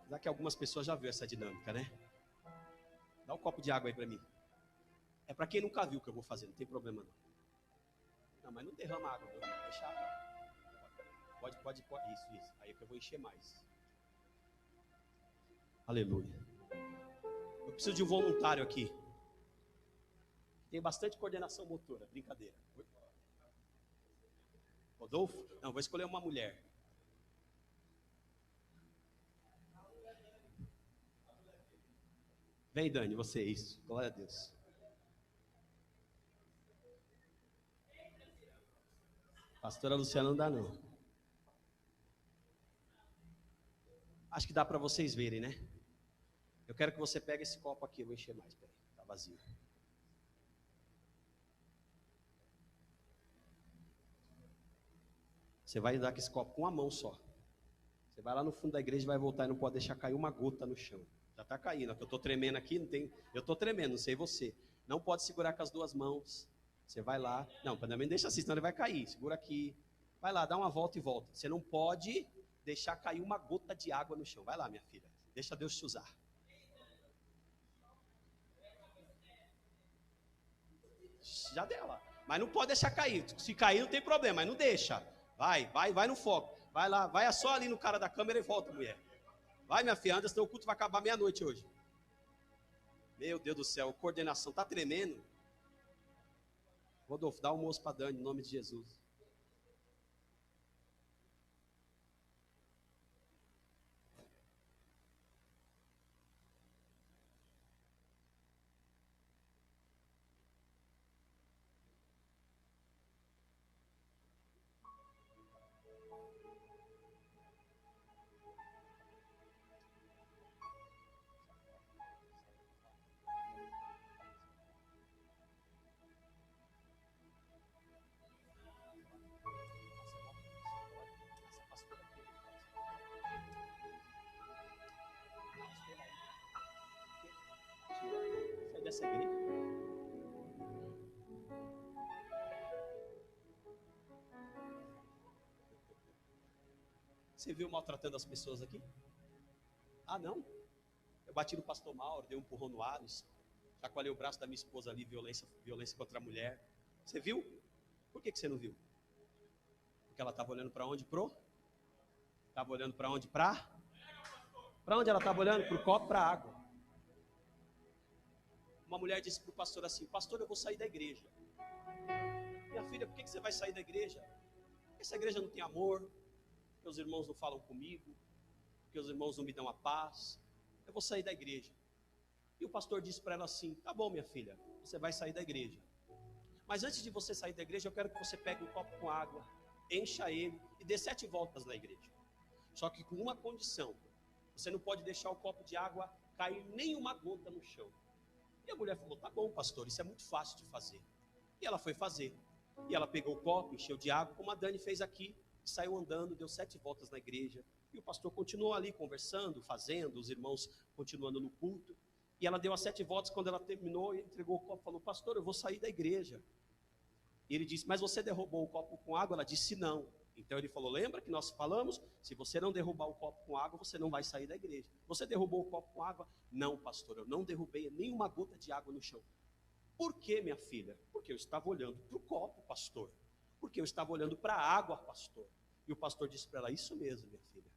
S2: Já que algumas pessoas já viram essa dinâmica, né? Dá um copo de água aí para mim. É para quem nunca viu o que eu vou fazer, não tem problema não. Não, mas não derrama água, não. Deixa água. Pode. Isso. Aí é que eu vou encher mais. Aleluia. Eu preciso de um voluntário aqui. Tem bastante coordenação motora, brincadeira. Rodolfo? Não, vou escolher uma mulher. Vem, Dani, você, isso. Glória a Deus. Pastora Luciana não dá, não. Acho que dá para vocês verem, né? Eu quero que você pegue esse copo aqui, eu vou encher mais. Peraí, tá vazio. Você vai dar com esse copo com uma mão só. Você vai lá no fundo da igreja e vai voltar e não pode deixar cair uma gota no chão. Já está caindo, eu estou tremendo aqui, não tem. Eu estou tremendo, não sei você. Não pode segurar com as duas mãos. Você vai lá. Não, também deixa assim, senão ele vai cair. Segura aqui. Vai lá, dá uma volta e volta. Você não pode deixar cair uma gota de água no chão. Vai lá, minha filha. Deixa Deus te usar. Já dela. Mas não pode deixar cair. Se cair não tem problema, mas não deixa. Vai no foco. Vai lá, vai só ali no cara da câmera e volta, mulher. Vai, minha filha, anda, senão o culto vai acabar meia-noite hoje. Meu Deus do céu, a coordenação tá tremendo. Rodolfo, dá almoço para Dani, em nome de Jesus. nessa igreja? Você viu maltratando as pessoas aqui? Ah, não? Eu bati no pastor Mauro, dei um empurrão no Alisson, chacoalhei o braço da minha esposa ali, violência contra a mulher. Você viu? Por que você não viu? Porque ela estava olhando para onde? Estava olhando para onde? Para onde ela estava olhando? Para o copo, para a água. Uma mulher disse para o pastor assim: pastor, eu vou sair da igreja. Minha filha, por que você vai sair da igreja? Essa igreja não tem amor, porque os irmãos não falam comigo, porque os irmãos não me dão a paz. Eu vou sair da igreja. E o pastor disse para ela assim: tá bom, minha filha, você vai sair da igreja. Mas antes de você sair da igreja, eu quero que você pegue um copo com água, encha ele e dê 7 voltas na igreja. Só que com uma condição: você não pode deixar o copo de água cair nenhuma gota no chão. E a mulher falou: tá bom, pastor, isso é muito fácil de fazer. E ela foi fazer. E ela pegou o copo, encheu de água, como a Dani fez aqui, saiu andando, deu 7 voltas na igreja. E o pastor continuou ali conversando, fazendo, os irmãos continuando no culto. E ela deu as 7 voltas. Quando ela terminou, entregou o copo, falou: pastor, eu vou sair da igreja. E ele disse: mas você derrubou o copo com água? Ela disse: não. Então ele falou: lembra que nós falamos? Se você não derrubar o copo com água, você não vai sair da igreja. Você derrubou o copo com água? Não, pastor, eu não derrubei nenhuma gota de água no chão. Por quê, minha filha? Porque eu estava olhando para o copo, pastor. Porque eu estava olhando para a água, pastor. E o pastor disse para ela: isso mesmo, minha filha.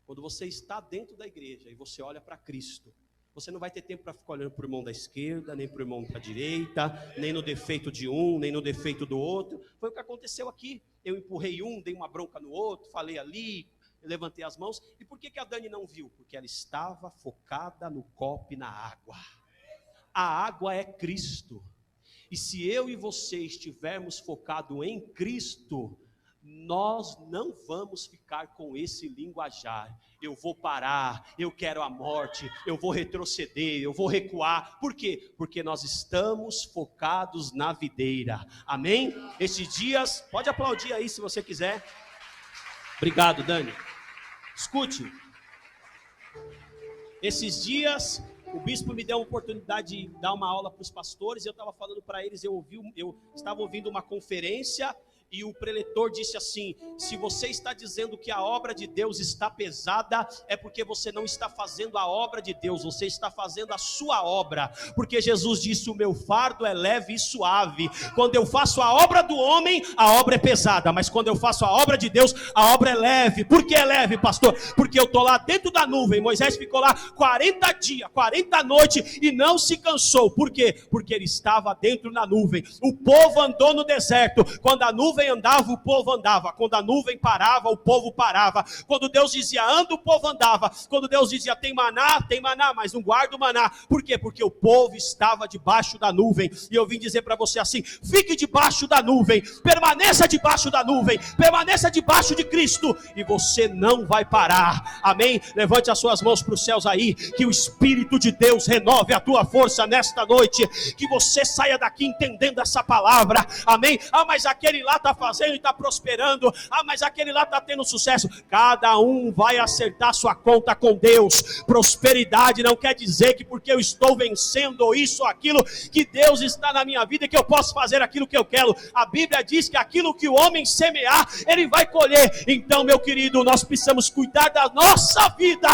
S2: Quando você está dentro da igreja e você olha para Cristo, você não vai ter tempo para ficar olhando para o irmão da esquerda, nem para o irmão da direita, nem no defeito de um, nem no defeito do outro. Foi o que aconteceu aqui. Eu empurrei um, dei uma bronca no outro, falei ali, levantei as mãos. E por que a Dani não viu? Porque ela estava focada no copo e na água. A água é Cristo. E se eu e você estivermos focados em Cristo, nós não vamos ficar com esse linguajar: eu vou parar, eu quero a morte, eu vou retroceder, eu vou recuar. Por quê? Porque nós estamos focados na videira. Amém? Esses dias, pode aplaudir aí se você quiser. Obrigado, Dani. Escute, esses dias o bispo me deu a oportunidade de dar uma aula para os pastores. Eu estava falando para eles, eu estava ouvindo uma conferência. E o preletor disse assim: se você está dizendo que a obra de Deus está pesada, é porque você não está fazendo a obra de Deus, você está fazendo a sua obra. Porque Jesus disse: o meu fardo é leve e suave. Quando eu faço a obra do homem, a obra é pesada. Mas quando eu faço a obra de Deus, a obra é leve. Por que é leve, pastor? Porque eu estou lá dentro da nuvem. Moisés ficou lá 40 dias, 40 noites e não se cansou. Por quê? Porque ele estava dentro da nuvem. O povo andou no deserto. Quando a nuvem andava, o povo andava. Quando a nuvem parava, o povo parava. Quando Deus dizia anda, o povo andava. Quando Deus dizia tem maná, mas não guarda o maná. Por quê? Porque o povo estava debaixo da nuvem. E eu vim dizer para você assim: fique debaixo da nuvem, permaneça debaixo da nuvem, permaneça debaixo de Cristo, e você não vai parar. Amém? Levante as suas mãos para os céus aí, que o Espírito de Deus renove a tua força nesta noite, que você saia daqui entendendo essa palavra. Amém? Ah, mas aquele lá está fazendo e está prosperando. Ah, mas aquele lá está tendo sucesso. Cada um vai acertar sua conta com Deus. Prosperidade não quer dizer que porque eu estou vencendo ou isso ou aquilo, que Deus está na minha vida e que eu posso fazer aquilo que eu quero. A Bíblia diz que aquilo que o homem semear, ele vai colher. Então, meu querido, nós precisamos cuidar da nossa vida,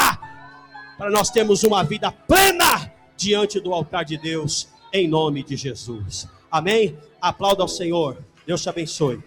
S2: para nós termos uma vida plena diante do altar de Deus, em nome de Jesus. Amém? Aplauda ao Senhor. Deus te abençoe.